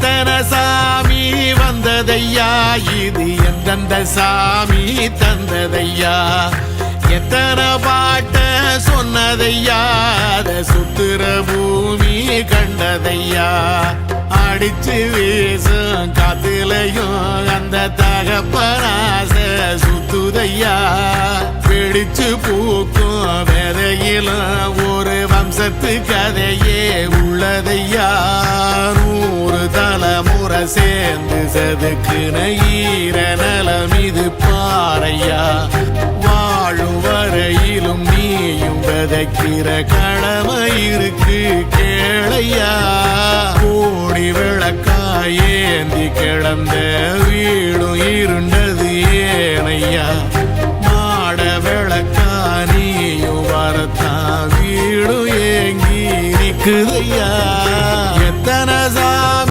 எத்தனை சாமி வந்ததையா, இது எந்தெந்த சாமி தந்ததையா, எத்தனை பாட்ட சொன்னதையா, அத சுத்துற பூமி கண்டதையா, அடிச்சு வீசும் காத்துலையும் அந்த தகப்பனாச சுத்துதையா, பிடிச்சு பூக்கும் விதையிலும் ஒரு வம்சத்து கதையே உள்ளதையா, 100 தலைமுறை சேர்ந்து செதுக்குன ஈர நலம் இது பாறையா, வாழும் வரையிலும் நீயும் விதைக்கிற கடமை இருக்கு கேளையா, கோடி விளக்காயேந்தி கிடந்த வீடும் இருண்டது ஏனையா, மாட விளக்கா நீயும் வரத்தான் வீடும் ஏங்கி நிக்குதையா.